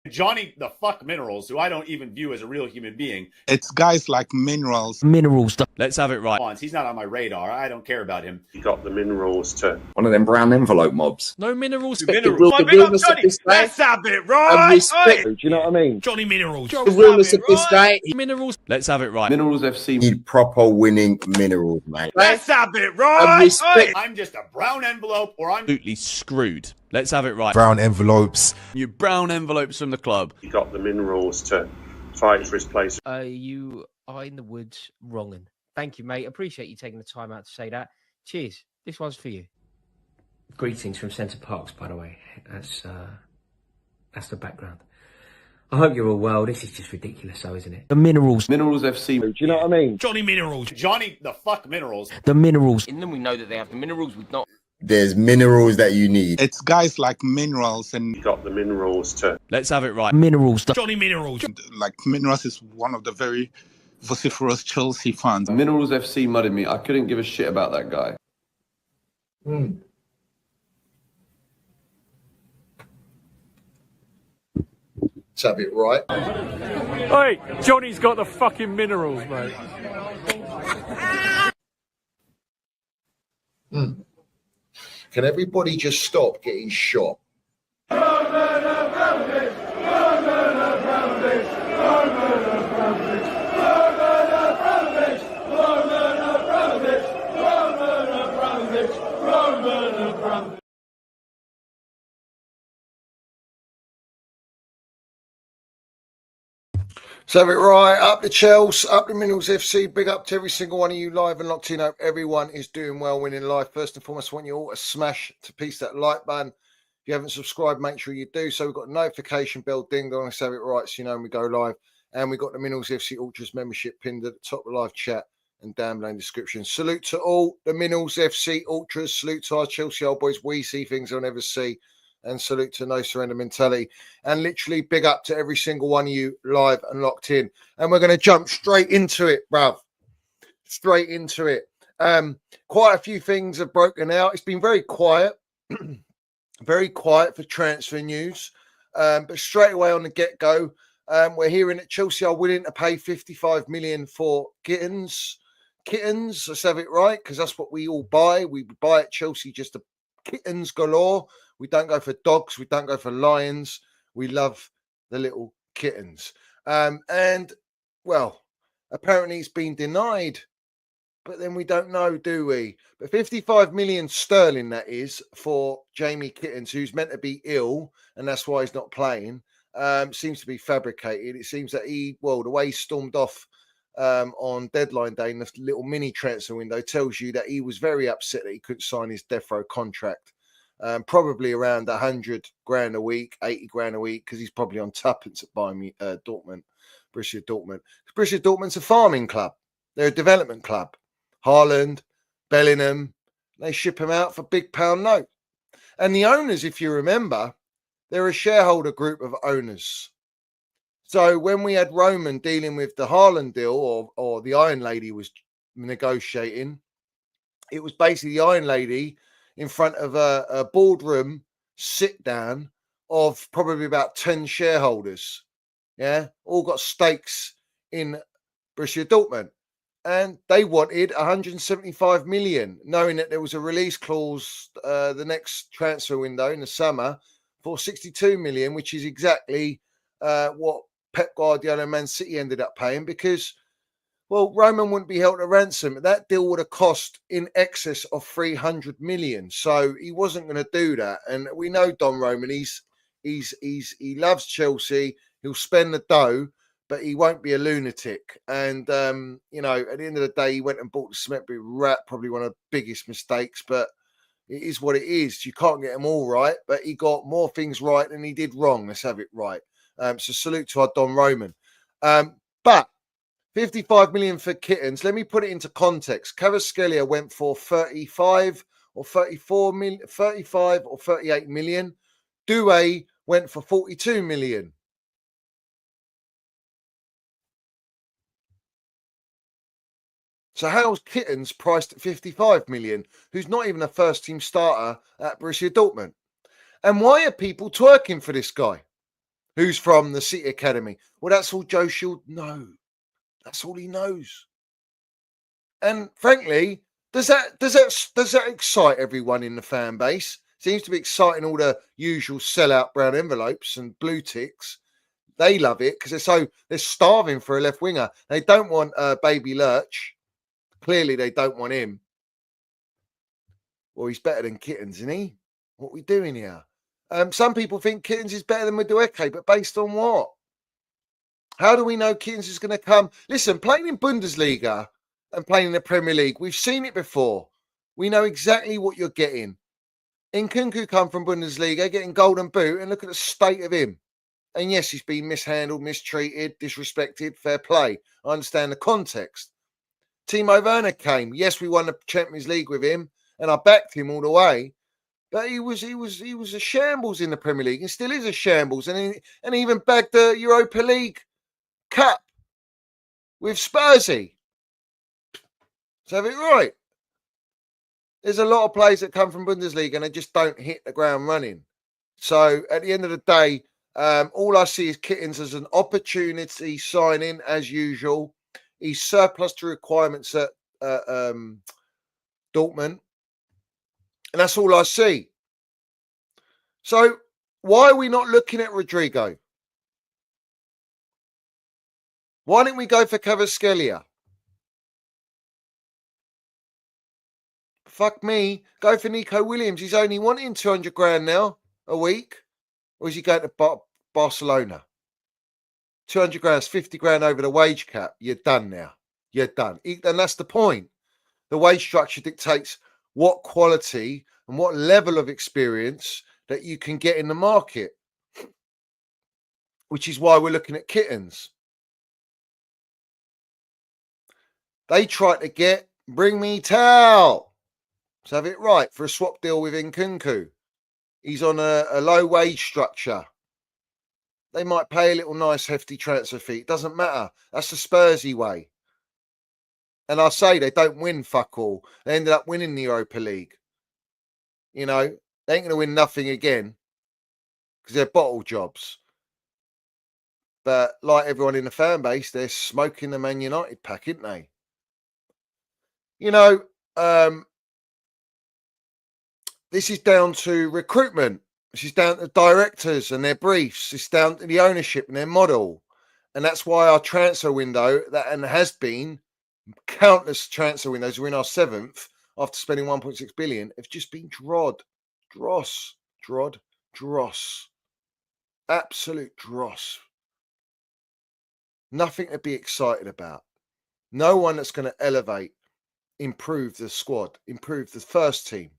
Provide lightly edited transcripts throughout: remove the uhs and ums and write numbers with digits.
Johnny the fuck Minerals, who I don't even view as a real human being. It's guys like Minerals. Let's have it right. He's not on my radar. I don't care about him. You got the Minerals too. One of them brown envelope mobs. No Minerals. Minerals. The realness of this guy. Let's have it And right. respect. Do you know what I mean? Johnny Minerals. The realness of this guy. Minerals. Let's have it right. Minerals FC need proper winning Minerals, mate. Let's have it right. And respect. I'm just a brown envelope, or I'm Absolutely screwed. Let's have it right. Brown envelopes. You brown envelopes from the club. You got the Minerals to fight for his place. You are in the woods wronging. Thank you, mate. Appreciate you taking the time out to say that. Cheers. This one's for you. Greetings from Centre Parks, by the way. That's the background. I hope you're all well. This is just ridiculous, though, isn't it? The Minerals. Minerals FC. Do you know what I mean? Johnny Minerals. Johnny the fuck Minerals. The Minerals. In them, we know that they have the minerals with not. There's Minerals that you need. It's guys like Minerals and You got the Minerals too. Let's have it right. Minerals. Johnny Minerals. like Minerals is one of the very vociferous Chelsea fans. Minerals FC mudded me. I couldn't give a shit about that guy. Let's have it right. Hey, Johnny's got the fucking Minerals, mate. Can everybody just stop getting shot? So have it right, up the Chelsea, up the Minerals FC, big up to every single one of you live and locked in. Hope everyone is doing well, winning life. First and foremost, I want you all to smash to piece that like button. If you haven't subscribed, make sure you do. So we've got a notification bell ding dong, let's have it right so you know when we go live. And we've got the Minerals FC Ultras membership pinned at the top of the live chat and down below in the description. Salute to all the Minerals FC Ultras, salute to our Chelsea old boys. We see things they'll never see. And salute to No Surrender Mentality. And literally big up to every single one of you live and locked in. And we're going to jump straight into it, bruv. Straight into it. Quite a few things have broken out. It's been very quiet. Very quiet for transfer news. But straight away on the get-go, we're hearing that Chelsea are willing to pay 55 million for kittens. Kittens, let's have it right, because that's what we all buy. We buy at Chelsea just the kittens galore. We don't go for dogs. We don't go for lions. We love the little kittens. And, well, apparently it's been denied. But then we don't know, do we? But 55 million sterling, that is, for Jamie Kittens, who's meant to be ill, and that's why he's not playing, seems to be fabricated. It seems that the way he stormed off on deadline day in the little mini transfer window tells you that he was very upset that he couldn't sign his death row contract. Probably around 100 grand a week, 80 grand a week, because he's probably on tuppence at buying Dortmund, Borussia Dortmund. Borussia Dortmund's a farming club. They're a development club. Haaland, Bellingham, they ship him out for big pound note. And the owners, if you remember, they're a shareholder group of owners. So when we had Roman dealing with the Haaland deal, or the Iron Lady was negotiating, it was basically the Iron Lady in front of a boardroom sit down of probably about 10 shareholders. Yeah, all got stakes in Borussia Dortmund. And they wanted 175 million, knowing that there was a release clause the next transfer window in the summer for 62 million, which is exactly what Pep Guardiola and Man City ended up paying, because, well, Roman wouldn't be held to ransom. That deal would have cost in excess of 300 million. So he wasn't going to do that. And we know Don Roman, he loves Chelsea. He'll spend the dough, but he won't be a lunatic. And, you know, at the end of the day, he went and bought the Cement Rat, probably one of the biggest mistakes, but it is what it is. You can't get them all right, but he got more things right than he did wrong. Let's have it right. So salute to our Don Roman. But 55 million for kittens. Let me put it into context. Kvaratskhelia went for 35 or 34 million, 35 or 38 million. Doué went for 42 million. So how's Kittens priced at 55 million, who's not even a first team starter at Borussia Dortmund? And why are people twerking for this guy? who's from the City Academy. Well, that's all Joe Shield knows. That's all he knows. And frankly, does that excite everyone in the fan base? Seems to be exciting all the usual sellout brown envelopes and blue ticks. They love it because they're starving for a left winger. They don't want Baby Lurch. Clearly, they don't want him. Well, he's better than Kittens, isn't he? What are we doing here? Some people think Kittens is better than Madueke, but based on what? How do we know Kittens is going to come? Listen, playing in Bundesliga and playing in the Premier League, we've seen it before. We know exactly what you're getting. Nkunku come from Bundesliga, getting golden boot, and look at the state of him. And yes, he's been mishandled, mistreated, disrespected, fair play. I understand the context. Timo Werner came. Yes, we won the Champions League with him, and I backed him all the way. But he was a shambles in the Premier League, and still is a shambles. And he even bagged the Europa League Cup with Spursy. So have it right. There's a lot of players that come from Bundesliga and they just don't hit the ground running. So at the end of the day, all I see is Kittens as an opportunity signing as usual. He's surplus to requirements at Dortmund. And that's all I see. So why are we not looking at Rodrigo? Why didn't we go for Kvaratskhelia? Fuck me. Go for Nico Williams. He's only wanting 200 grand now a week. Or is he going to Barcelona? 200 grand is 50 grand over the wage cap. You're done now. You're done. And that's the point. The wage structure dictates what quality and what level of experience that you can get in the market, which is why we're looking at Kittens. They tried to bring me Tal. Let's have it right for a swap deal with Nkunku. He's on a low wage structure. They might pay a little nice hefty transfer fee. It doesn't matter. That's the Spursy way. And I say they don't win fuck all. They ended up winning the Europa League. You know, they ain't going to win nothing again because they're bottle jobs. But like everyone in the fan base, they're smoking the Man United pack, aren't they? You know, this is down to recruitment. This is down to directors and their briefs. It's down to the ownership and their model. And that's why our transfer window, and has been countless transfer windows, we're in our 7th after spending 1.6 billion, have just been dross. Absolute dross. Nothing to be excited about. No one that's going to elevate, improve the squad, improve the first team.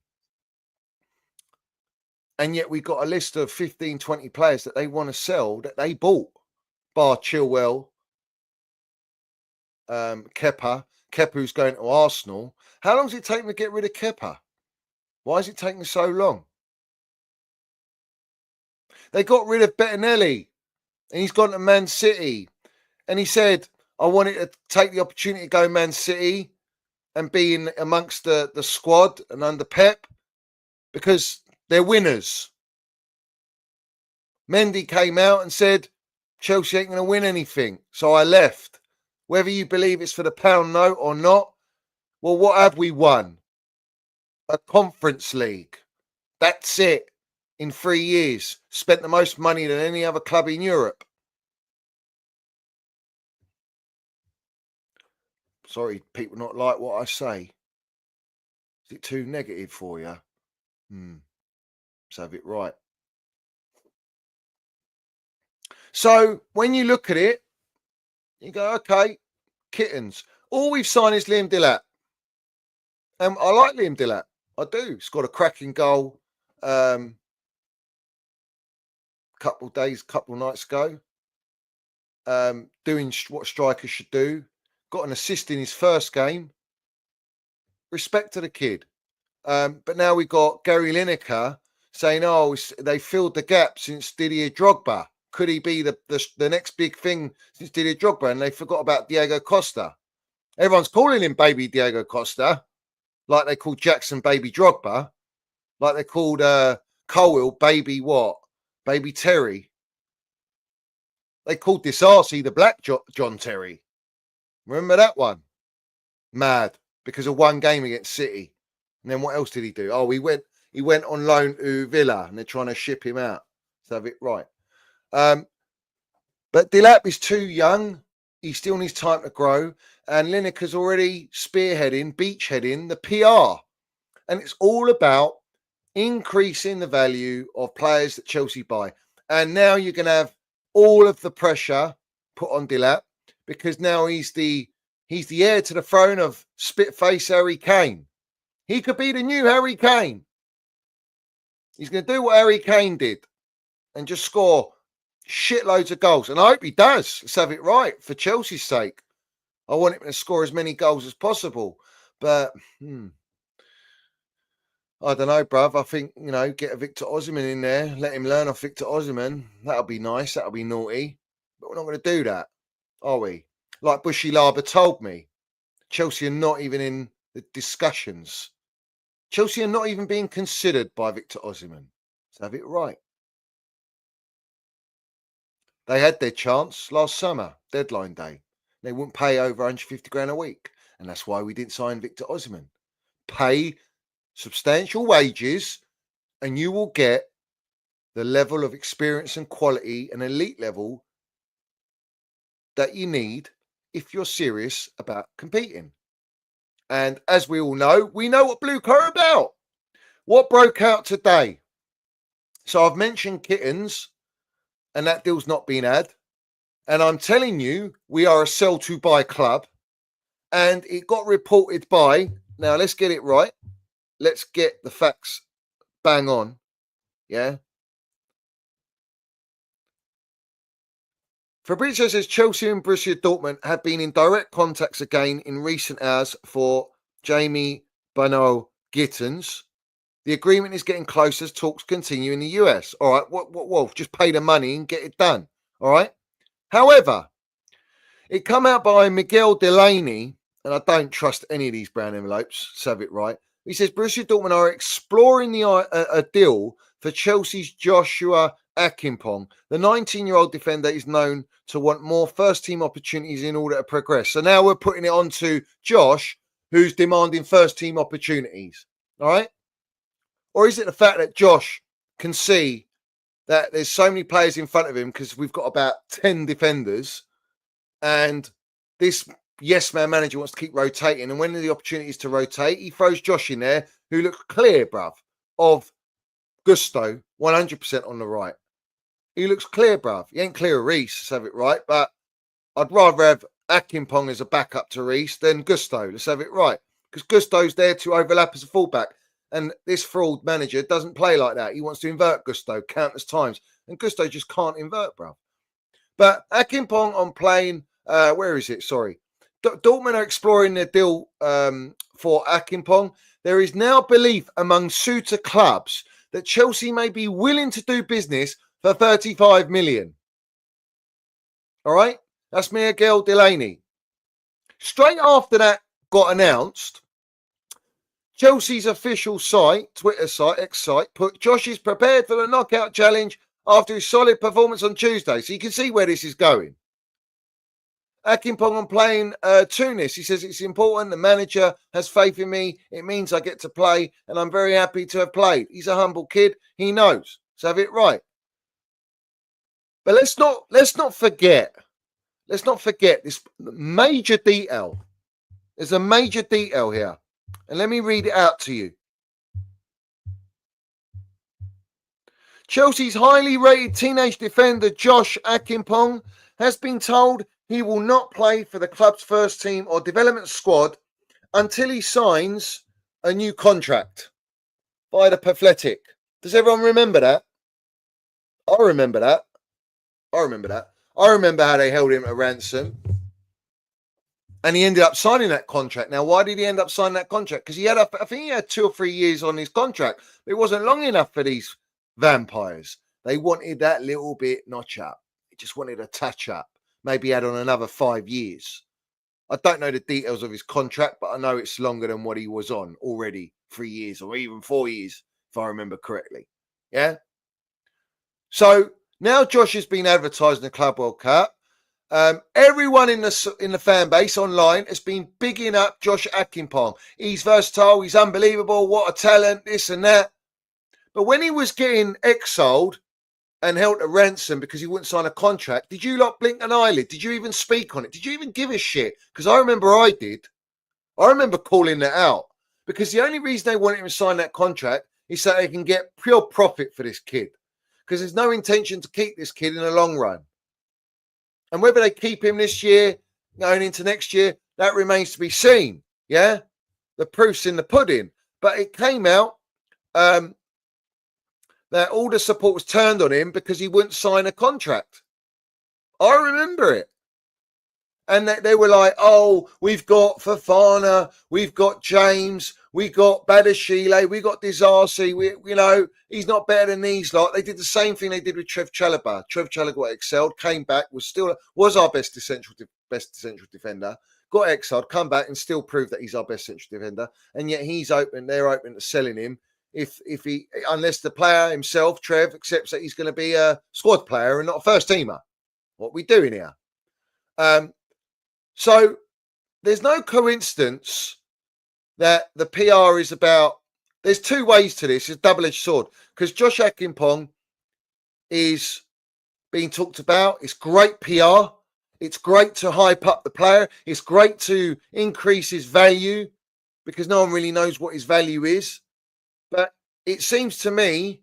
And yet we've got a list of 15, 20 players that they want to sell that they bought. Bar Chilwell, Kepa who's going to Arsenal. How long does it take to get rid of Kepa? Why is it taking so long? They got rid of Bettinelli and he's gone to Man City. And he said, I wanted to take the opportunity to go Man City and be in amongst the squad and under Pep because they're winners. Mendy came out and said, Chelsea ain't going to win anything. So I left. Whether you believe it's for the pound note or not, well, what have we won? A Conference League. That's it. In 3 years. Spent the most money than any other club in Europe. Sorry, people not like what I say. Is it too negative for you? Let's have it right. So when you look at it, you go, okay, Kittens. All we've signed is Liam Dillap. And I like Liam Dillap. I do. He's got a cracking goal couple of nights ago. Doing what strikers should do. Got an assist in his first game. Respect to the kid. But now we've got Gary Lineker saying, oh, they filled the gap since Didier Drogba. Could he be the next big thing since Didier Drogba? And they forgot about Diego Costa. Everyone's calling him baby Diego Costa, like they called Jackson baby Drogba, like they called Colwill baby what? Baby Terry. They called this Arsey the Black John Terry. Remember that one? Mad because of one game against City. And then what else did he do? Oh, he went on loan to Villa and they're trying to ship him out. So have it right. But Delap is too young. He still needs time to grow. And Lineker's already beachheading the PR. And it's all about increasing the value of players that Chelsea buy. And now you're going to have all of the pressure put on Delap because now he's the heir to the throne of spitface Harry Kane. He could be the new Harry Kane. He's going to do what Harry Kane did and just score shitloads of goals. And I hope he does. Let's have it right for Chelsea's sake. I want him to score as many goals as possible. But I don't know, bruv. I think, get a Victor Osimhen in there. Let him learn off Victor Osimhen. That'll be nice. That'll be naughty. But we're not going to do that, are we? Like Bushy Laba told me, Chelsea are not even in the discussions. Chelsea are not even being considered by Victor Osimhen. Let's have it right. They had their chance last summer, deadline day. They wouldn't pay over 150 grand a week. And that's why we didn't sign Victor Osimhen. Pay substantial wages and you will get the level of experience and quality and elite level that you need if you're serious about competing. And as we all know, we know what Blue Coat are about. What broke out today? So I've mentioned Kittens and that deal's not been had. And I'm telling you, we are a sell to buy club. And it got reported by, now let's get it right. Let's get the facts bang on. Yeah. Fabrizio says Chelsea and Borussia Dortmund have been in direct contacts again in recent hours for Jamie Bano Gittens. The agreement is getting close as talks continue in the US. All right. Well, just pay the money and get it done. All right. However, it come out by Miguel Delaney, and I don't trust any of these brown envelopes. Let's have it right. He says Borussia Dortmund are exploring a deal for Chelsea's Joshua Acheampong. The 19-year-old defender is known to want more first-team opportunities in order to progress. So now we're putting it on to Josh, who's demanding first-team opportunities. All right? Or is it the fact that Josh can see that there's so many players in front of him because we've got about 10 defenders and this yes-man manager wants to keep rotating, and when the opportunity is to rotate, he throws Josh in there, who looks clear, bruv, of Gusto, 100% on the right. He looks clear, bruv. He ain't clear of Reece, let's have it right, but I'd rather have Acheampong as a backup to Reece than Gusto, let's have it right, because Gusto's there to overlap as a fullback, and this fraud manager doesn't play like that. He wants to invert Gusto countless times, and Gusto just can't invert, bruv. But Acheampong on playing, where is it? Sorry. Dortmund are exploring their deal for Acheampong. There is now belief among suitor clubs that Chelsea may be willing to do business for 35 million. All right? That's Miguel Delaney. Straight after that got announced, Chelsea's official site, Twitter site, X-site, put Josh is prepared for the knockout challenge after his solid performance on Tuesday. So you can see where this is going. Acheampong on playing Tunis. He says it's important. The manager has faith in me. It means I get to play, and I'm very happy to have played. He's a humble kid. He knows. So have it right. But let's not forget. Let's not forget this major detail. There's a major detail here, and let me read it out to you. Chelsea's highly rated teenage defender Josh Acheampong has been told he will not play for the club's first team or development squad until he signs a new contract by the Pathetic. Does everyone remember that? I remember that. I remember how they held him at ransom. And he ended up signing that contract. Now, why did he end up signing that contract? Because I think he had 2 or 3 years on his contract. But it wasn't long enough for these vampires. They wanted that little bit notch up. They just wanted a touch up. Maybe he had on another 5 years. I don't know the details of his contract, but I know it's longer than what he was on already, 3 years or even 4 years, if I remember correctly. Yeah? So Now Josh has been advertising the Club World Cup. Everyone in the fan base online has been bigging up Josh Acheampong. He's versatile. He's unbelievable. What a talent, this and that. But when he was getting exiled and held to ransom because he wouldn't sign a contract, did you lot blink an eyelid? Did you even speak on it? Did you even give a shit? Because I remember I did. I remember calling that out. Because the only reason they wanted him to sign that contract is so they can get pure profit for this kid. Because there's no intention to keep this kid in the long run. And whether they keep him this year, going into next year, that remains to be seen. Yeah? The proof's in the pudding. But it came out that all the support was turned on him because he wouldn't sign a contract. I remember it. And they were like, oh, we've got Fofana, we've got James, we got Badashile, we got Disasi, he's not better than these lot. They did the same thing they did with Trev Chalobah. Trev Chalobah excelled, came back, was our best central defender, got exiled, come back and still proved that he's our best central defender. And yet they're open to selling him unless the player himself, Trev, accepts that he's going to be a squad player and not a first teamer. What are we doing here? So there's no coincidence that the PR is about. There's two ways to this. It's a double-edged sword because Josh Acheampong is being talked about. It's great PR. It's great to hype up the player. It's great to increase his value because no one really knows what his value is. But it seems to me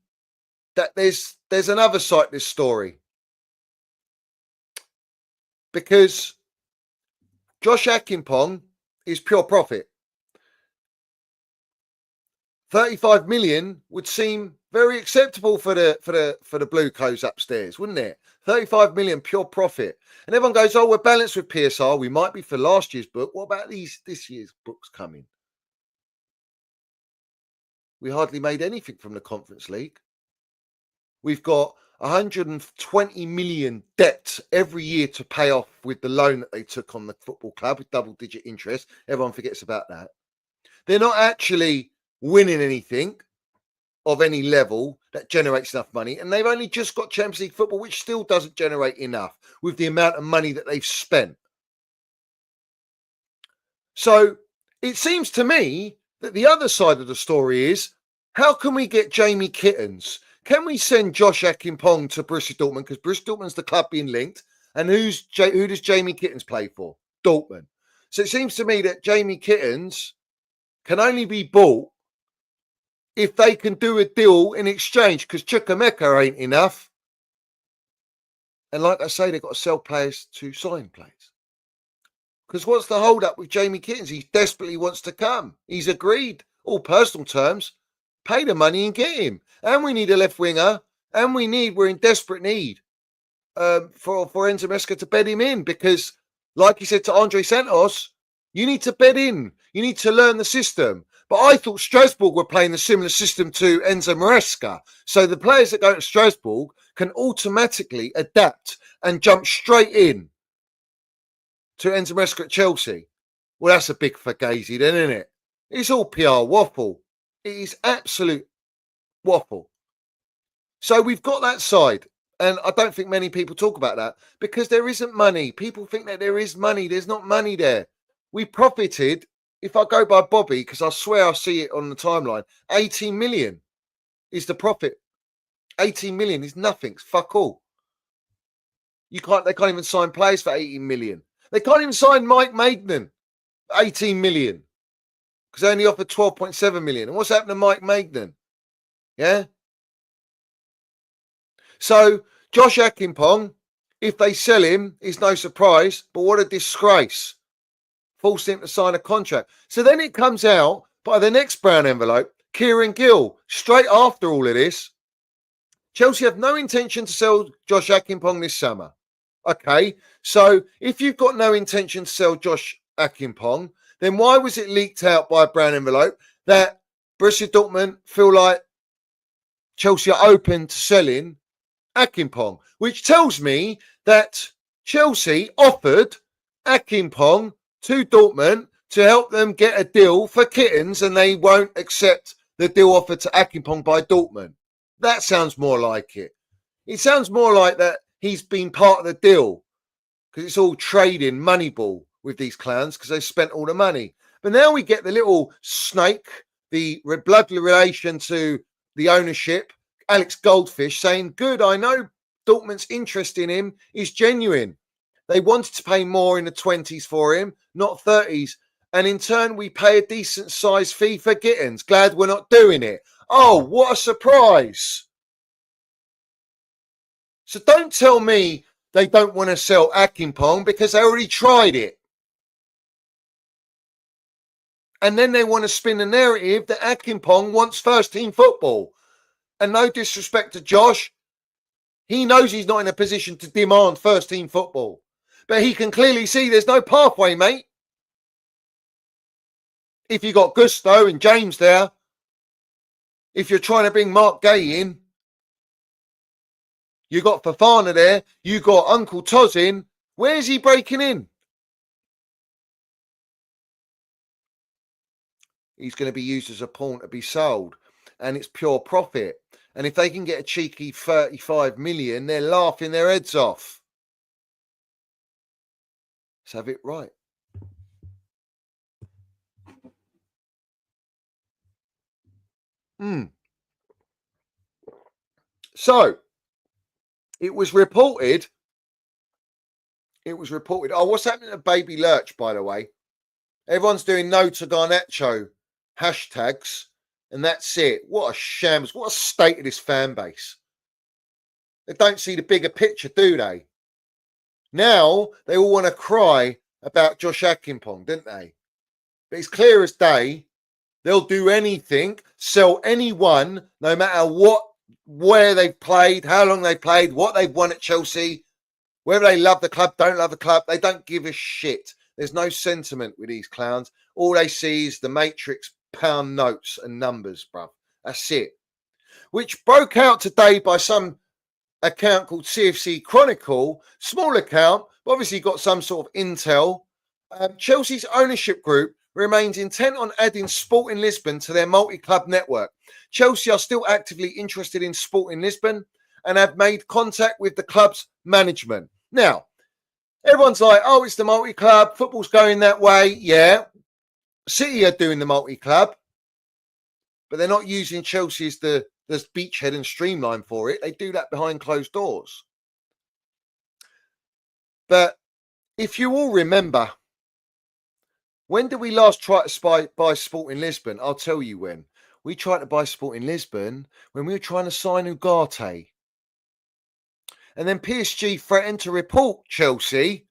that there's another side to this story because Josh Acheampong is pure profit. 35 million would seem very acceptable for the blue coats upstairs, wouldn't it? 35 million pure profit. And everyone goes, oh, we're balanced with PSR. We might be for last year's book. What about this year's books coming? We hardly made anything from the Conference League. We've got 120 million debt every year to pay off with the loan that they took on the football club with double-digit interest. Everyone forgets about that. They're not actually winning anything of any level that generates enough money, and they've only just got Champions League football, which still doesn't generate enough with the amount of money that they've spent. So it seems to me that the other side of the story is, how can we get Jamie Kittens? Can we send Josh Acheampong to Borussia Dortmund? Because Borussia Dortmund's the club being linked. And who does Jamie Kittens play for? Dortmund. So it seems to me that Jamie Kittens can only be bought if they can do a deal in exchange, because Chukwuemeka ain't enough. And like I say, they've got to sell players to sign players. Because what's the hold up with Jamie Kittens? He desperately wants to come. He's agreed, all personal terms, pay the money and get him. And we need a left winger. And we're in desperate need for Enzo Maresca to bed him in. Because like he said to Andre Santos, you need to bed in. You need to learn the system. But I thought Strasbourg were playing a similar system to Enzo Maresca. So the players that go to Strasbourg can automatically adapt and jump straight in to Enzo Maresca at Chelsea. Well, that's a big fugazi then, isn't it? It's all PR waffle. It is absolute waffle. So we've got that side. And I don't think many people talk about that because there isn't money. People think that there is money. There's not money there. We profited. If I go by Bobby, because I swear I see it on the timeline, 18 million is the profit. 18 million is nothing. It's fuck all. They can't even sign players for 18 million. They can't even sign Mike Maignan for 18 million because they only offered 12.7 million. And what's happened to Mike Maignan? Yeah. So Josh Acheampong, if they sell him, is no surprise, but what a disgrace. Forced him to sign a contract. So then it comes out by the next brown envelope, Kieran Gill, straight after all of this. Chelsea have no intention to sell Josh Acheampong this summer. Okay, so if you've got no intention to sell Josh Acheampong, then why was it leaked out by a brown envelope that Borussia Dortmund feel like Chelsea are open to selling Acheampong, which tells me that Chelsea offered Acheampong to Dortmund to help them get a deal for Kittens, and they won't accept the deal offered to Acheampong by Dortmund. That sounds more like it. It sounds more like that he's been part of the deal because it's all trading Moneyball with these clowns because they spent all the money. But now we get the little snake, the blood relation to the ownership, Alex Goldfish, saying, good, I know Dortmund's interest in him is genuine. They wanted to pay more in the 20s for him, not 30s. And in turn, we pay a decent size fee for Gittins. Glad we're not doing it. Oh, what a surprise. So don't tell me they don't want to sell Acheampong because they already tried it. And then they want to spin the narrative that Acheampong wants first team football. And no disrespect to Josh, he knows he's not in a position to demand first team football. But he can clearly see there's no pathway, mate. If you got Gusto and James there, if you're trying to bring Mark Gay in, you got Fafana there, you got Uncle Toz in, where's he breaking in? He's going to be used as a pawn to be sold, and it's pure profit. And if they can get a cheeky 35 million, they're laughing their heads off. Let's have it right. So, it was reported. Oh, what's happening to Baby Lurch, by the way? Everyone's doing no to Garnacho hashtags, and that's it. What a shambles. What a state of this fan base. They don't see the bigger picture, do they? Now, they all want to cry about Josh Acheampong, don't they? But it's clear as day. They'll do anything, sell anyone, no matter what, where they've played, how long they played, what they've won at Chelsea, whether they love the club, don't love the club. They don't give a shit. There's no sentiment with these clowns. All they see is the Matrix pound notes and numbers, bruv. That's it. Which broke out today by some account called CFC Chronicle, small account, but obviously got some sort of intel. Chelsea's ownership group remains intent on adding Sporting Lisbon to their multi-club network. Chelsea are still actively interested in Sporting Lisbon and have made contact with the club's management. Now, everyone's like, oh, it's the multi-club, football's going that way. Yeah, City are doing the multi-club, but they're not using Chelsea as the beachhead and streamline for it. They do that behind closed doors. But if you all remember, when did we last try to buy Sporting Lisbon? I'll tell you when. We tried to buy Sporting Lisbon when we were trying to sign Ugarte. And then PSG threatened to report Chelsea.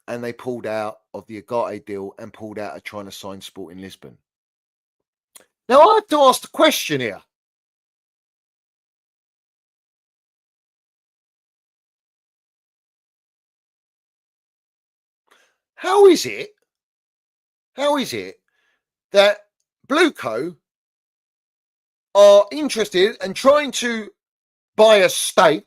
And they pulled out of the Ugarte deal and pulled out of trying to sign Sporting Lisbon. Now, I have to ask the question here. How is it that Blueco are interested and trying to buy a stake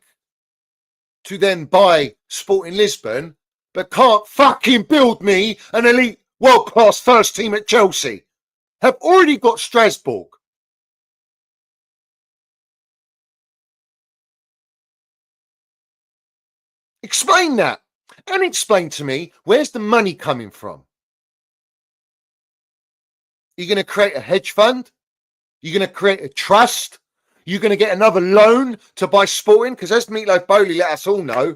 to then buy Sporting Lisbon, but can't fucking build me an elite world-class first team at Chelsea? Have already got Strasbourg. Explain that. And explain to me, where's the money coming from? You're going to create a hedge fund? You're going to create a trust? You're going to get another loan to buy Sporting? Because as Meatloaf Bowley let us all know,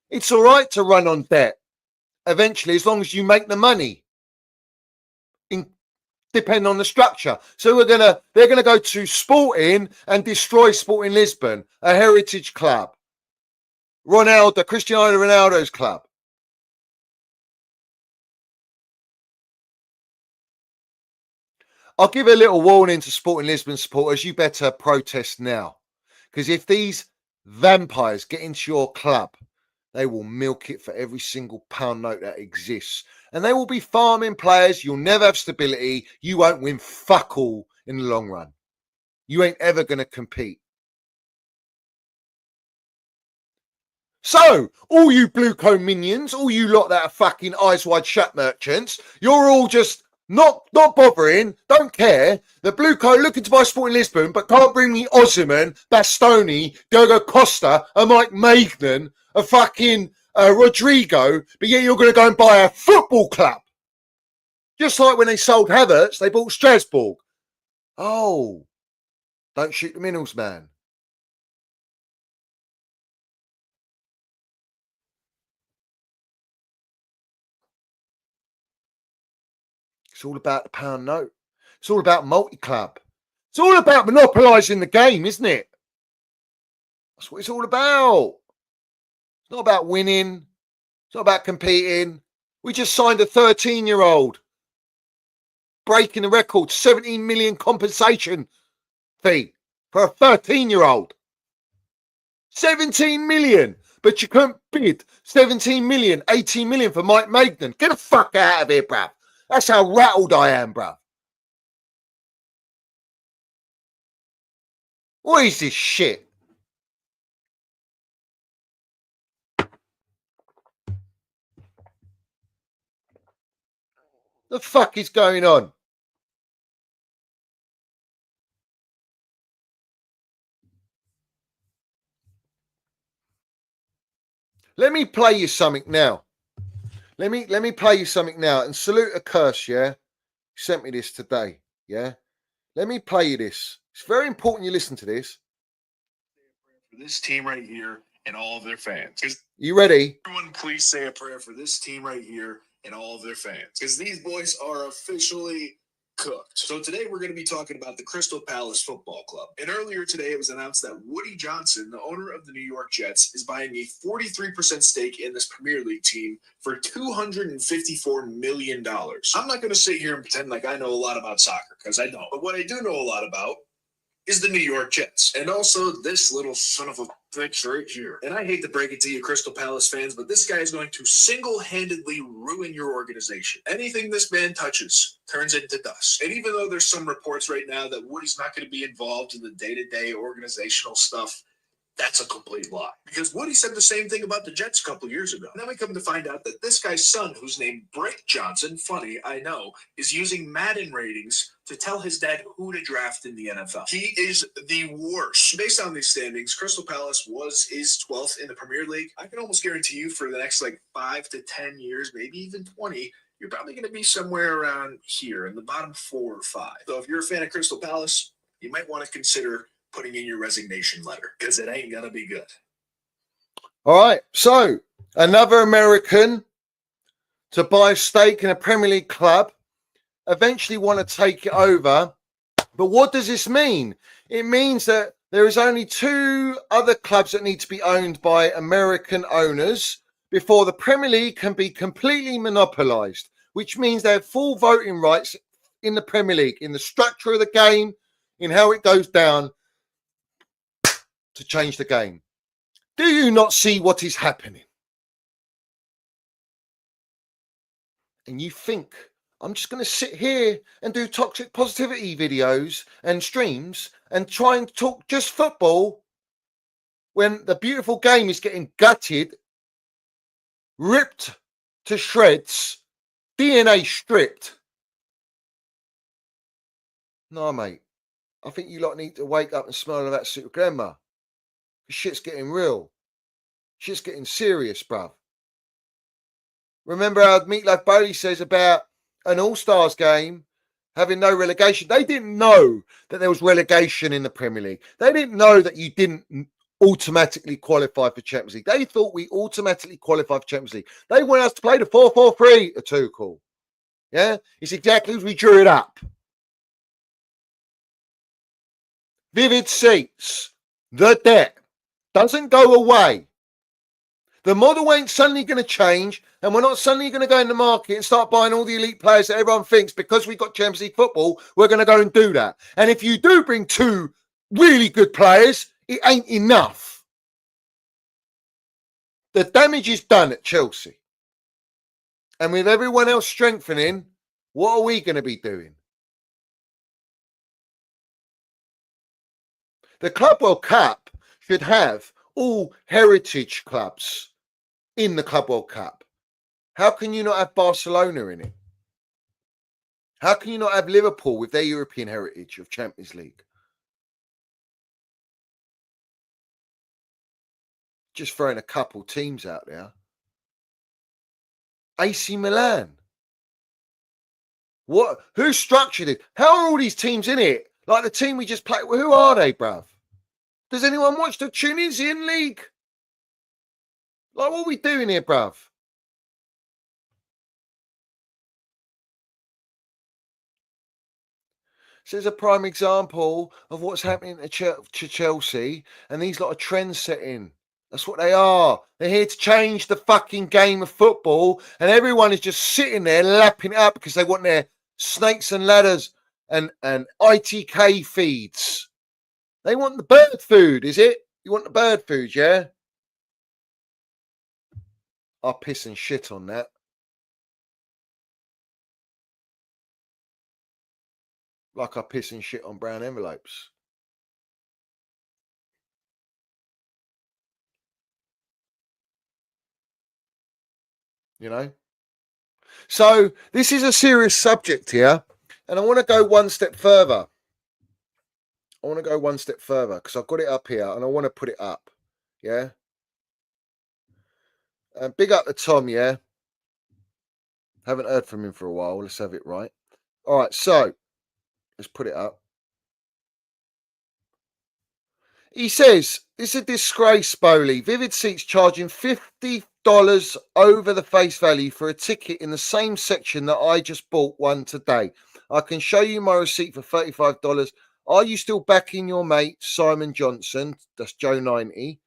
it's all right to run on debt eventually, as long as you make the money. Depending on the structure. So they're going to go to Sporting and destroy Sporting Lisbon, a heritage club. Cristiano Ronaldo's club. I'll give a little warning to Sporting Lisbon supporters. You better protest now. Because if these vampires get into your club, they will milk it for every single pound note that exists. And they will be farming players. You'll never have stability. You won't win fuck all in the long run. You ain't ever going to compete. So, all you Blueco minions, all you lot that are fucking eyes wide shut merchants, you're all just not bothering, don't care. The blue coat looking to buy Sporting Lisbon, but can't bring me Osimhen, Bastoni, Diogo Costa, a Mike Magnan, a fucking Rodrigo, but yet you're going to go and buy a football club. Just like when they sold Havertz, they bought Strasbourg. Oh, don't shoot the minerals, man. It's all about the pound note. It's all about multi-club. It's all about monopolising the game, isn't it? That's what it's all about. It's not about winning. It's not about competing. We just signed a 13-year-old. Breaking the record, 17 million compensation fee for a 13-year-old. 17 million. But you couldn't bid 17 million, 18 million for Mike Magnan. Get the fuck out of here, bruv. That's how rattled I am, bruv. What is this shit? The fuck is going on? Let me play you something now. Let me play you something now. And salute a curse, yeah? He sent me this today, yeah? Let me play you this. It's very important you listen to this. For this team right here and all of their fans. You ready? Everyone, please say a prayer for this team right here and all of their fans. Because these boys are officially cooked. So today we're going to be talking about the Crystal Palace Football Club. And earlier today it was announced that Woody Johnson, the owner of the New York Jets, is buying a 43% stake in this Premier League team for $254 million. I'm not going to sit here and pretend like I know a lot about soccer, because I don't. But what I do know a lot about is the New York Jets. And also this little son of a bitch right here. And I hate to break it to you, Crystal Palace fans, but this guy is going to single-handedly ruin your organization. Anything this man touches turns into dust. And even though there's some reports right now that Woody's not going to be involved in the day-to-day organizational stuff, that's a complete lie. Because Woody said the same thing about the Jets a couple years ago. And then we come to find out that this guy's son, who's named Brick Johnson, funny, I know, is using Madden ratings to tell his dad who to draft in the NFL. He is the worst. Based on these standings, Crystal Palace is 12th in the Premier League. I can almost guarantee you for the next 5 to 10 years, maybe even 20, you're probably going to be somewhere around here in the bottom 4 or 5. So if you're a fan of Crystal Palace, you might want to consider putting in your resignation letter, because it ain't gonna be good. All right. So another American to buy a stake in a Premier League club, eventually want to take it over. But what does this mean? It means that there is only 2 other clubs that need to be owned by American owners before the Premier League can be completely monopolised, which means they have full voting rights in the Premier League, in the structure of the game, in how it goes down, to change the game. Do you not see what is happening? And you think, I'm just going to sit here and do toxic positivity videos and streams and try and talk just football when the beautiful game is getting gutted, ripped to shreds, DNA stripped? No, mate. I think you lot need to wake up and smell of that super grandma. Shit's getting real. Shit's getting serious, bruv. Remember how Meatloaf Bowley says about an All-Stars game having no relegation? They didn't know that there was relegation in the Premier League. They didn't know that you didn't automatically qualify for Champions League. They thought we automatically qualified for Champions League. They want us to play the 4-4-3 at Tuchel. Yeah? It's exactly as we drew it up. Vivid seats. The debt doesn't go away. The model ain't suddenly going to change, and we're not suddenly going to go in the market and start buying all the elite players that everyone thinks because we've got Champions League football, we're going to go and do that. And if you do bring 2 really good players, it ain't enough. The damage is done at Chelsea. And with everyone else strengthening, what are we going to be doing? The Club World Cup should have all heritage clubs in the Club World Cup. How can you not have Barcelona in it? How can you not have Liverpool with their European heritage of Champions League? Just throwing a couple teams out there. AC Milan. What? Who structured it? How are all these teams in it? Like the team we just played. Well, who are they, bruv? Does anyone watch the Tunisian league? Like, what are we doing here, bruv? So there's a prime example of what's happening to Chelsea, and these lot are trend setting. That's what they are. They're here to change the fucking game of football, and everyone is just sitting there lapping it up because they want their snakes and ladders and ITK feeds. They want the bird food, is it? You want the bird food, yeah? I'll piss and shit on that. Like I piss and shit on brown envelopes. You know? So this is a serious subject here, and I want to go one step further. Because I've got it up here and I want to put it up. Yeah? Big up to Tom, yeah? Haven't heard from him for a while. Let's have it right. All right, so let's put it up. He says, it's a disgrace, Bowley. Vivid Seats charging $50 over the face value for a ticket in the same section that I just bought one today. I can show you my receipt for $35. Are you still backing your mate, Simon Johnson? That's Joe 90.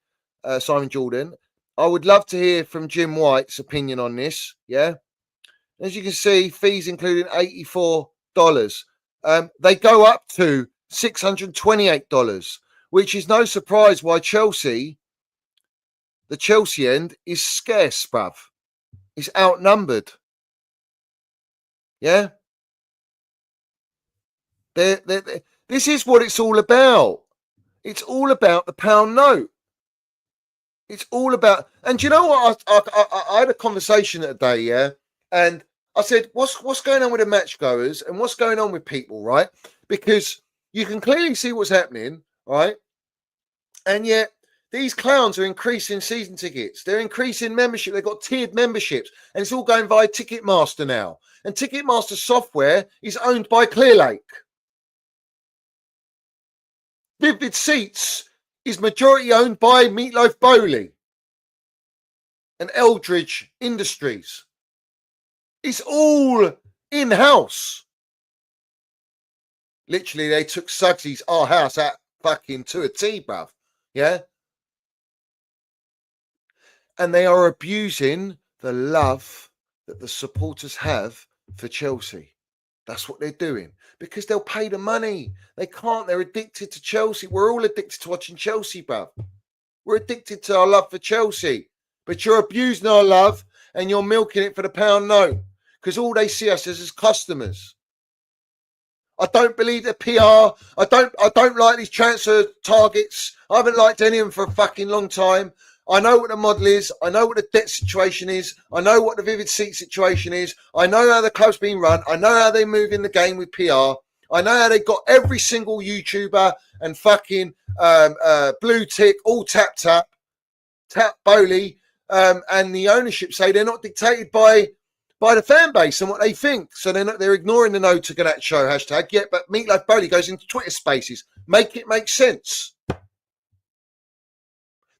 Simon Jordan. I would love to hear from Jim White's opinion on this. Yeah. As you can see, fees including $84. They go up to $628. Which is no surprise why Chelsea, the Chelsea end, is scarce, bruv. It's outnumbered. Yeah? This is what it's all about. It's all about the pound note. It's all about... And do you know what? I had a conversation today, yeah? And I said, what's going on with the match goers and what's going on with people, right? Because you can clearly see what's happening, right? And yet these clowns are increasing season tickets. They're increasing membership. They've got tiered memberships. And it's all going via Ticketmaster now. And Ticketmaster software is owned by Clearlake. Vivid Seats is majority owned by Meatloaf Bowley and Eldridge Industries. It's all in-house. Literally, they took Suggsy's Our House out fucking to a T, bruv. Yeah? And they are abusing the love that the supporters have for Chelsea. That's what they're doing. Because they'll pay the money. They can't. They're addicted to Chelsea. We're all addicted to watching Chelsea, bruv. We're addicted to our love for Chelsea. But you're abusing our love and you're milking it for the pound note. Because all they see us as customers. I don't believe the PR. I don't like these transfer targets. I haven't liked any of them for a fucking long time. I know what the model is. I know what the debt situation is. I know what the Vivid Seat situation is. I know how the club's been run. I know how they move in the game with PR. I know how they got every single YouTuber and fucking blue tick, all tap Bowley, and the ownership say they're not dictated by the fan base and what they think. So they're ignoring the no to Ganacho hashtag. Yeah, but Meatloaf Bowley goes into Twitter spaces. Make it make sense.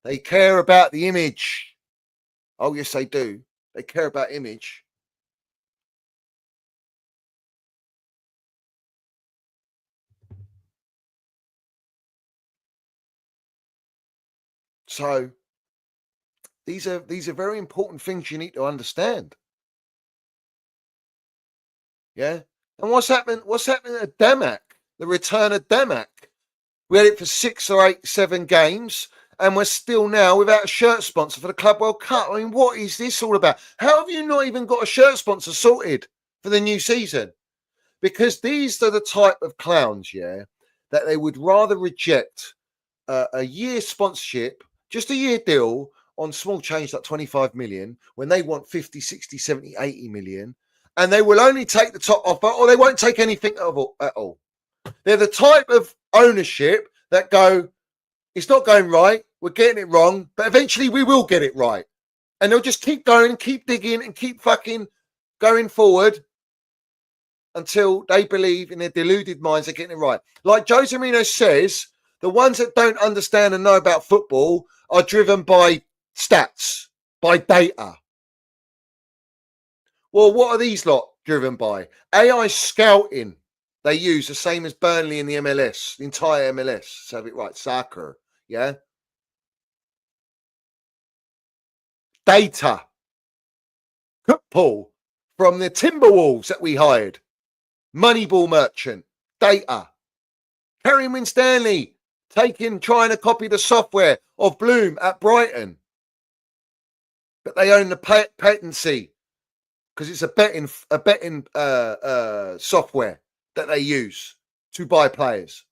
They care about the image. Oh, yes, they do. They care about image. So these are very important things you need to understand. Yeah. And what's happening at Damac? The return of Damac. We had it for 6 or 8, 7 games, and we're still now without a shirt sponsor for the Club World Cup. I mean, what is this all about? How have you not even got a shirt sponsor sorted for the new season? Because these are the type of clowns, yeah, that they would rather reject a year sponsorship, just a year deal on small change like 25 million, when they want 50, 60, 70, 80 million. and they will only take the top offer or they won't take anything at all. They're the type of ownership that go, it's not going right, we're getting it wrong, but eventually we will get it right. And they'll just keep going, keep digging, and keep fucking going forward until they believe in their deluded minds they're getting it right. Like Jose Mourinho says, the ones that don't understand and know about football are driven by stats, by data. Well, what are these lot driven by? AI scouting. They use the same as Burnley in the MLS, the entire MLS. So have it right, soccer, yeah? Data. Football from the Timberwolves that we hired. Moneyball merchant. Data. Harry Winstanley trying to copy the software of Bloom at Brighton. But they own the patency because it's a betting software that they use to buy players.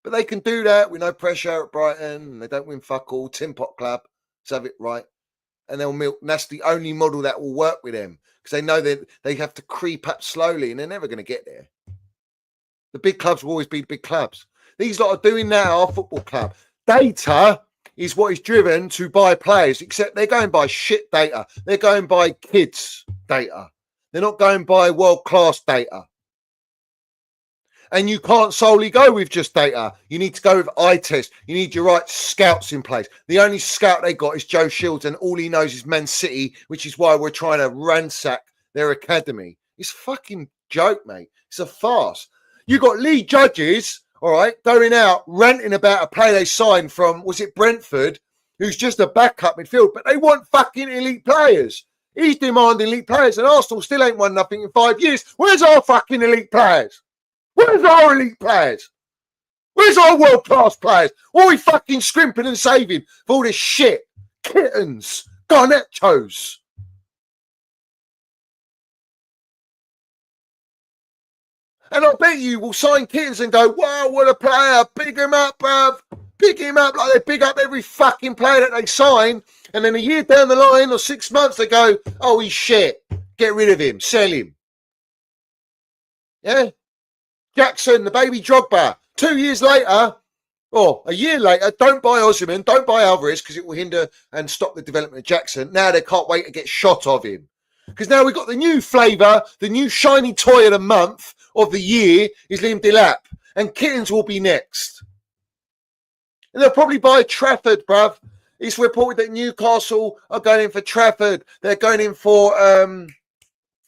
But they can do that with no pressure at Brighton, and they don't win fuck all. Tin Pot Club, let's have it right. And they'll milk. And that's the only model that will work with them because they know that they have to creep up slowly and they're never going to get there. The big clubs will always be the big clubs. These lot are doing that at our football club. Data is what is driven to buy players, except they're going by shit data. They're going by kids data. They're not going by world-class data. And you can't solely go with just data. You need to go with eye test. You need your right scouts in place. The only scout they got is Joe Shields, and all he knows is Man City, which is why we're trying to ransack their academy. It's a fucking joke, mate. It's a farce. You got Lee Judges, all right, going out ranting about a player they signed from, was it Brentford, who's just a backup midfield, but they want fucking elite players. He's demanding elite players, and Arsenal still ain't won nothing in 5 years. Where's our fucking elite players? Where's our elite players? Where's our world-class players? What are we fucking scrimping and saving for all this shit? Kittens, Garnettos. And I bet you will sign Kittens and go, wow, what a player. Big him up, bruv. Big him up like they big up every fucking player that they sign. And then a year down the line or 6 months, they go, oh, he's shit. Get rid of him. Sell him. Yeah? Jackson, the baby Drogba. 2 years later, or a year later, don't buy Osimhen, don't buy Alvarez because it will hinder and stop the development of Jackson. Now they can't wait to get shot of him. Because now we've got the new flavour, the new shiny toy of the month, of the year, is Liam Delap. And Kittens will be next. And they'll probably buy Trafford, bruv. It's reported that Newcastle are going in for Trafford. They're going in for,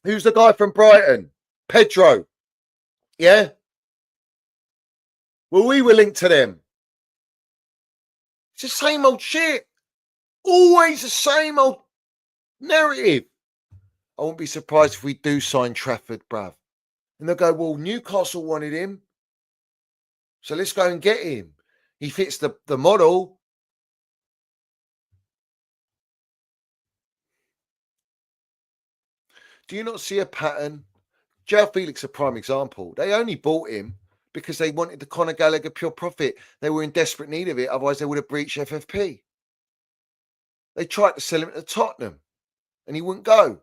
who's the guy from Brighton? Pedro. Yeah? Well, we were linked to them. It's the same old shit. Always the same old narrative. I won't be surprised if we do sign Trafford, bruv. And they'll go, well, Newcastle wanted him. So let's go and get him. He fits the model. Do you not see a pattern? Joe Felix, a prime example. They only bought him because they wanted the Conor Gallagher pure profit. They were in desperate need of it. Otherwise, they would have breached FFP. They tried to sell him to Tottenham and he wouldn't go.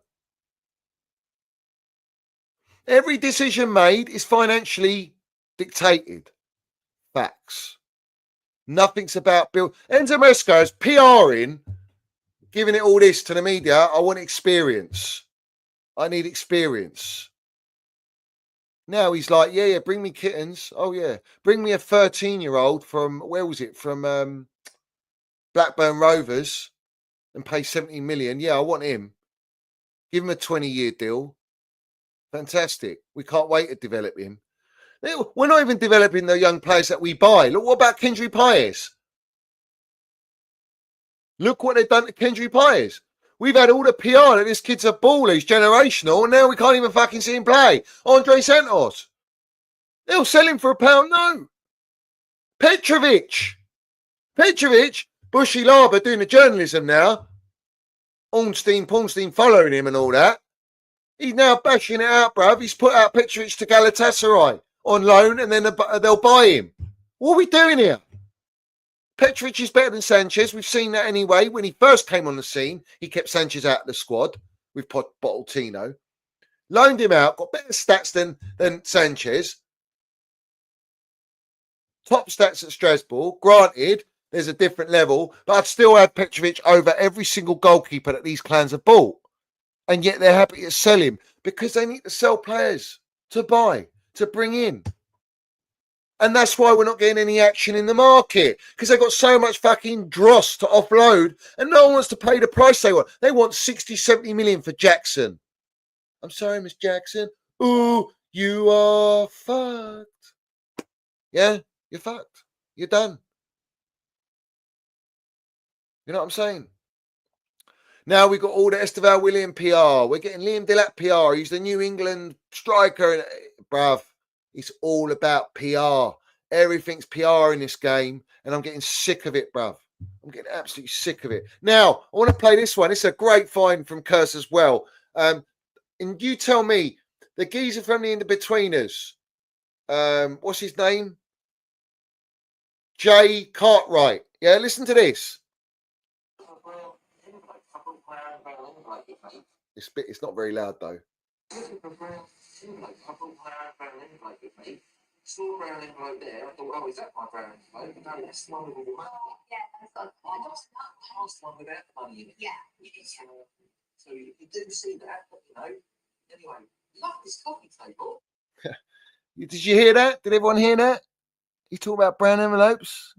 Every decision made is financially dictated. Facts. Nothing's about Bill. Enzo Maresca is PRing, giving it all this to the media. I want experience. I need experience. Now he's like, yeah, bring me Kittens. Oh, yeah. Bring me a 13-year-old from, where was it? From Blackburn Rovers and pay 70 million. Yeah, I want him. Give him a 20-year deal. Fantastic. We can't wait to develop him. We're not even developing the young players that we buy. Look, what about Kendry Paez? Look what they've done to Kendry Paez. We've had all the PR that this kid's a baller, he's generational, and now we can't even fucking see him play. Andre Santos. They'll sell him for £1 note. Petrovic, Bushy Laba doing the journalism now. Pornstein following him and all that. He's now bashing it out, bruv. He's put out Petrovic to Galatasaray on loan and then they'll buy him. What are we doing here? Petrovic is better than Sanchez. We've seen that anyway. When he first came on the scene, he kept Sanchez out of the squad with Pochettino. loaned him out, got better stats than Sanchez. Top stats at Strasbourg. Granted, there's a different level, but I'd still have Petrovic over every single goalkeeper that these clans have bought. And yet they're happy to sell him because they need to sell players to buy, to bring in. And that's why we're not getting any action in the market, because they've got so much fucking dross to offload and no one wants to pay the price they want. They want 60, 70 million for Jackson. I'm sorry, Miss Jackson. Ooh, you are fucked. Yeah, you're fucked. You're done. You know what I'm saying? Now we've got all the Esteval William PR. We're getting Liam Delap PR. He's the New England striker. Bruv, it's all about PR. Everything's PR in this game, and I'm getting sick of it, bruv. I'm getting absolutely sick of it. Now, I want to play this one. It's a great find from Curse as well. And you tell me, the geezer from the In-Betweeners, what's his name? Jay Cartwright. Yeah, listen to this. It's not very loud though. Small brown envelope there. I thought, oh, is that my brown envelope? No, that's the one with all the money. Yeah, that's I just passed one without the money in it. Yeah. So you do see that, but anyway, love this coffee table. Did you hear that? Did everyone hear that? You talk about brown envelopes.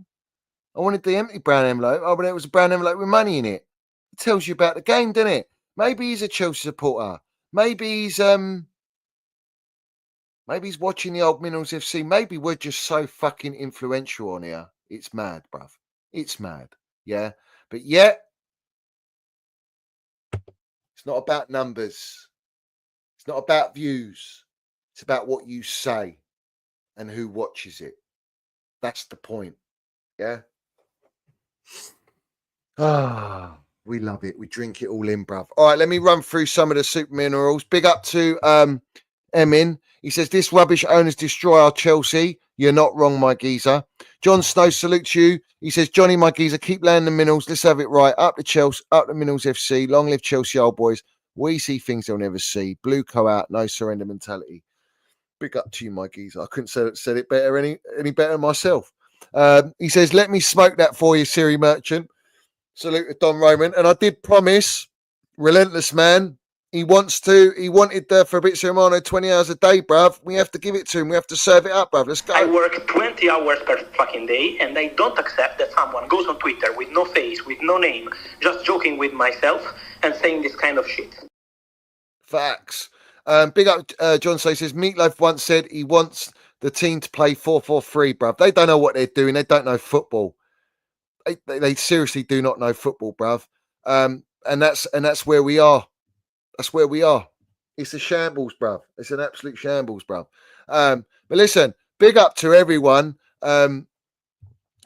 I wanted the empty brown envelope. Oh, but it was a brown envelope with money in it. It tells you about the game, doesn't it? Maybe he's a Chelsea supporter. Maybe he's watching the old Minerals FC. Maybe we're just so fucking influential on here. It's mad, bruv. It's mad. Yeah. But yet, it's not about numbers. It's not about views. It's about what you say and who watches it. That's the point. Yeah. We love it. We drink it all in, bruv. All right, let me run through some of the super minerals. Big up to Emin. He says, this rubbish owners destroy our Chelsea. You're not wrong, my geezer. John Snow salutes you. He says, Johnny, my geezer, keep landing the minerals. Let's have it right. Up the Chelsea, up the Minerals FC. Long live Chelsea, old boys. We see things they'll never see. Blue co out, no surrender mentality. Big up to you, my geezer. I couldn't said it better any better myself. He says, let me smoke that for you, Siri Merchant. Salute to Don Roman. And I did promise, relentless man, he wanted Fabrizio Romano 20 hours a day, bruv. We have to give it to him. We have to serve it up, bruv. Let's go. I work 20 hours per fucking day, and I don't accept that someone goes on Twitter with no face, with no name, just joking with myself and saying this kind of shit. Facts. Big up, John says, Meatloaf once said he wants the team to play 4-4-3, bruv. They don't know what they're doing. They don't know football. They seriously do not know football, bruv. And that's where we are. That's where we are. It's a shambles, bruv. It's an absolute shambles, bruv. But listen, big up to everyone.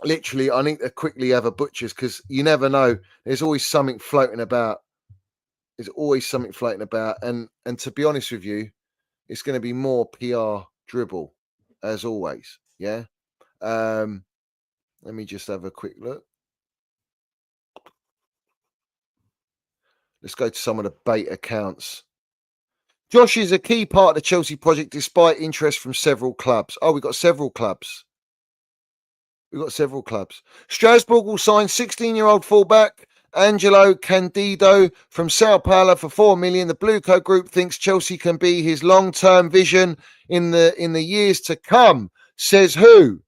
Literally, I need to quickly have a butcher's because you never know. There's always something floating about. There's always something floating about. And to be honest with you, it's going to be more PR dribble, as always. Yeah. Let me just have a quick look. Let's go to some of the bait accounts. Josh is a key part of the Chelsea project despite interest from several clubs. Oh, we've got several clubs. Strasbourg will sign 16-year-old fullback Angelo Candido from Sao Paulo for 4 million. The Blue Coat Group thinks Chelsea can be his long-term vision in the years to come. Says who?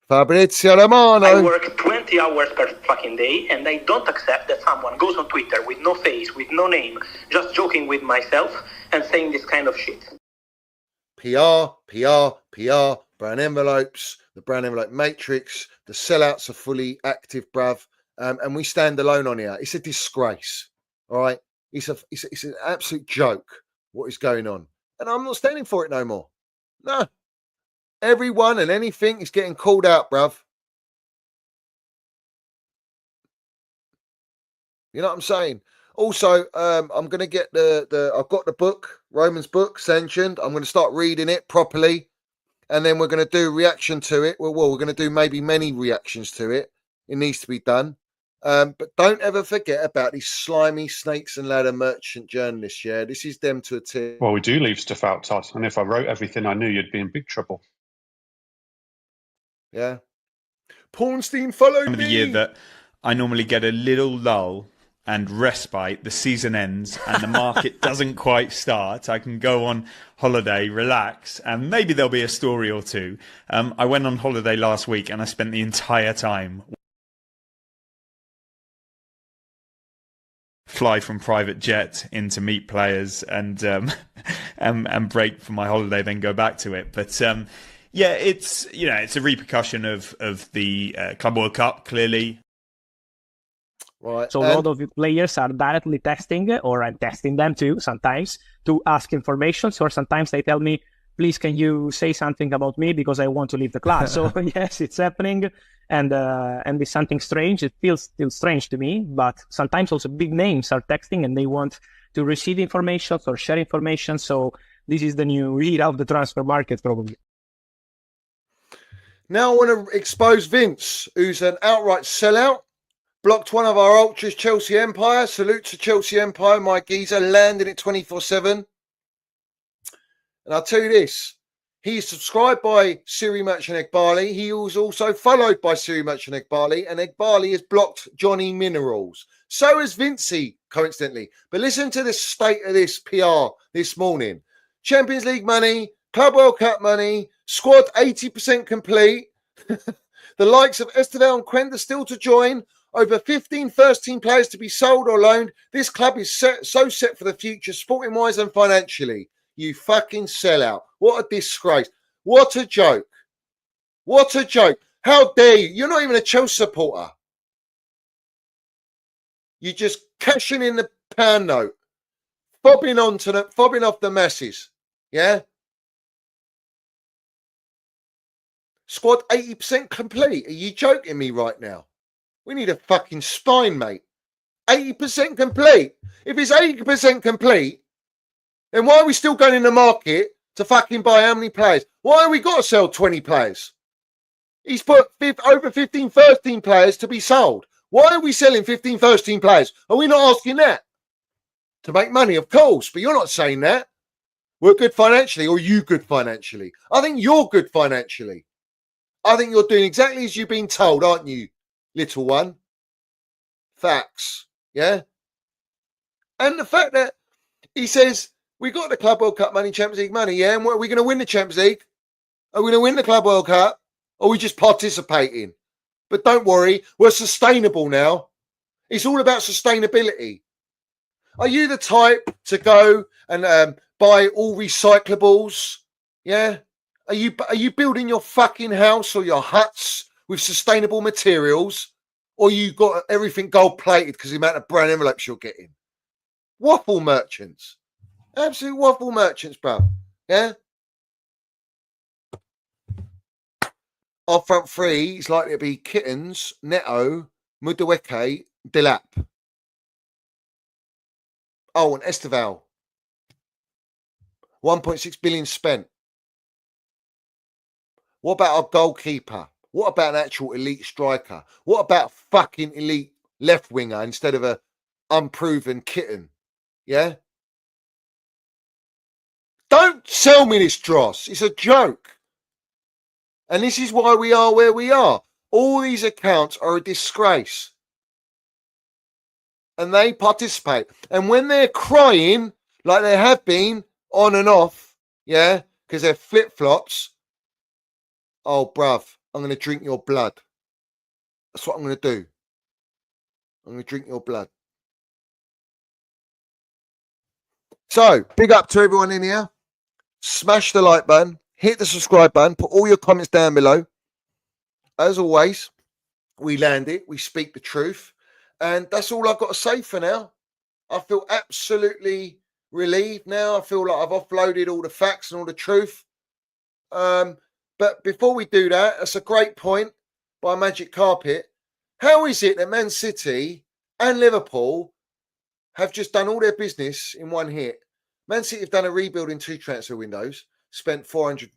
Fabrizio Romano. I work 20 hours per fucking day, and I don't accept that someone goes on Twitter with no face, with no name, just joking with myself and saying this kind of shit. PR, brown envelopes, the brown envelope matrix, the sellouts are fully active, bruv. And we stand alone on here. It's a disgrace. All right. It's an absolute joke what is going on. And I'm not standing for it no more. No. Everyone and anything is getting called out, bruv. You know what I'm saying? Also, I'm going to get I've got the book, Roman's book, sanctioned. I'm going to start reading it properly. And then we're going to do a reaction to it. Well, we're going to do maybe many reactions to it. It needs to be done. But don't ever forget about these slimy snakes and ladder merchant journalists. Yeah, this is them to a T. Well, we do leave stuff out, Todd. And if I wrote everything, I knew you'd be in big trouble. Yeah. Pornstein followed Of the me. year that I normally get a little lull and respite. The season ends and the market doesn't quite start. I can go on holiday, relax, and maybe there'll be a story or two. I went on holiday last week and I spent the entire time fly from private jet in to meet players and break for my holiday, then go back to it. But yeah, it's it's a repercussion of the Club World Cup, clearly. Right. So a lot of players are directly testing, or I'm testing them too sometimes to ask information. So sometimes they tell me, please, can you say something about me because I want to leave the club? So yes, it's happening. And it's something strange. It feels still strange to me, but sometimes also big names are texting and they want to receive information or share information. So this is the new era of the transfer market, probably. Now I want to expose Vince, who's an outright sellout. Blocked one of our ultras, Chelsea Empire. Salute to Chelsea Empire, my geezer, landing it 24/7. And I'll tell you this, he's subscribed by Siri Merchant Egbali. He was also followed by Siri Merchant Egbali, and Egbali has blocked Johnny Minerals. So has Vincey, coincidentally. But listen to the state of this PR this morning. Champions League money, Club World Cup money, squad 80% complete. The likes of Esteval and Quenda still to join. Over 15 first-team players to be sold or loaned. This club is so set for the future, sporting-wise and financially. You fucking sellout. What a disgrace. What a joke. What a joke. How dare you? You're not even a Chelsea supporter. You're just cashing in the pound note. Fobbing off the masses. Yeah? Squad 80% complete. Are you joking me right now? We need a fucking spine, mate. 80% complete. If it's 80% complete, then why are we still going in the market to fucking buy how many players? Why have we got to sell 20 players? He's put over 15 first-team players to be sold. Why are we selling 15 first-team players? Are we not asking that? To make money, of course, but you're not saying that. We're good financially, or you good financially? I think you're good financially. I think you're doing exactly as you've been told, aren't you, little one? Facts, yeah? And the fact that he says, we got the Club World Cup money, Champions League money, yeah? And are we going to win the Champions League? Are we going to win the Club World Cup? Or are we just participating? But don't worry, we're sustainable now. It's all about sustainability. Are you the type to go and buy all recyclables? Yeah? Are you building your fucking house or your huts with sustainable materials? Or you got everything gold-plated because the amount of brown envelopes you're getting? Waffle merchants. Absolute waffle merchants, bro. Yeah? Our front three is likely to be Kittens, Neto, Mudaweke, Dilap. Oh, and Esteval. 1.6 billion spent. What about our goalkeeper? What about an actual elite striker? What about fucking elite left winger instead of a unproven kitten? Yeah? Don't sell me this dross. It's a joke. And this is why we are where we are. All these accounts are a disgrace. And they participate. And when they're crying, like they have been on and off, yeah, because they're flip-flops, oh, bruv, I'm going to drink your blood. That's what I'm going to do. I'm going to drink your blood. So, big up to everyone in here. Smash the like button. Hit the subscribe button. Put all your comments down below. As always, we land it. We speak the truth. And that's all I've got to say for now. I feel absolutely relieved now. I feel like I've offloaded all the facts and all the truth. But before we do that, that's a great point by Magic Carpet. How is it that Man City and Liverpool have just done all their business in one hit? Man City have done a rebuild in 2 transfer windows, spent 400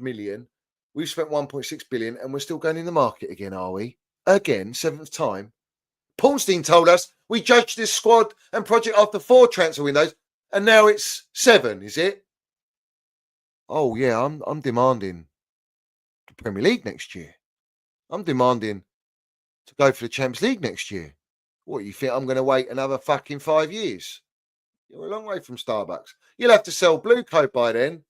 million. We've spent 1.6 billion and we're still going in the market again, are we? Again, 7th time. Paulstein told us we judged this squad and project after 4 transfer windows, and now it's 7, is it? Oh, yeah, I'm demanding the Premier League next year. I'm demanding to go for the Champions League next year. What, you think I'm going to wait another fucking 5 years? You're a long way from Starbucks. You'll have to sell Blue Coat by then.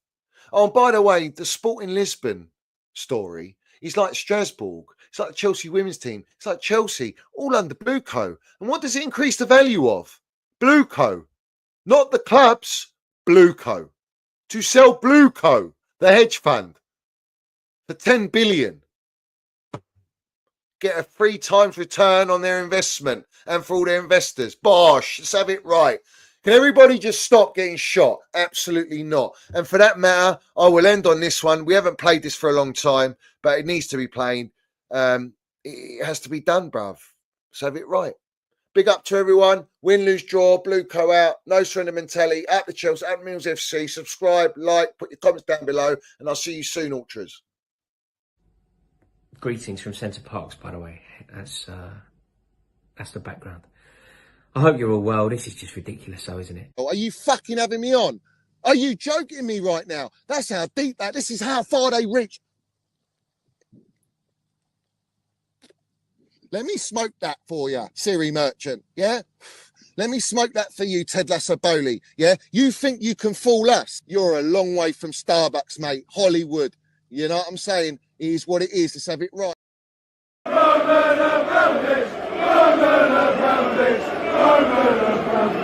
Oh, and by the way, the Sporting Lisbon story is like Strasbourg. It's like the Chelsea women's team. It's like Chelsea, all under Blue Coat. And what does it increase the value of? Blue Coat. Not the clubs, Blue Coat. To sell Blue Coat, the hedge fund, for 10 billion. Get a 3 times return on their investment and for all their investors. Bosh, let's have it right. Can everybody just stop getting shot? Absolutely not. And for that matter, I will end on this one. We haven't played this for a long time, but it needs to be played. It has to be done, bruv. Let's have it right. Big up to everyone. Win, lose, draw, Blue Co out. No surrender mentality. At the Chelsea, at Mills FC. Subscribe, like, put your comments down below, and I'll see you soon, Ultras. Greetings from Centre Parks, by the way. That's the background. I hope you're all well. This is just ridiculous, though, isn't it? Oh, are you fucking having me on? Are you joking me right now? That's how deep that. This is how far they reach. Let me smoke that for you, Siri Merchant. Yeah. Let me smoke that for you, Ted Lasso-Bowley. Yeah. You think you can fool us? You're a long way from Starbucks, mate. Hollywood. You know what I'm saying? It is what it is. Let's have it right. Round this, round this, round this, round this, round this, round this.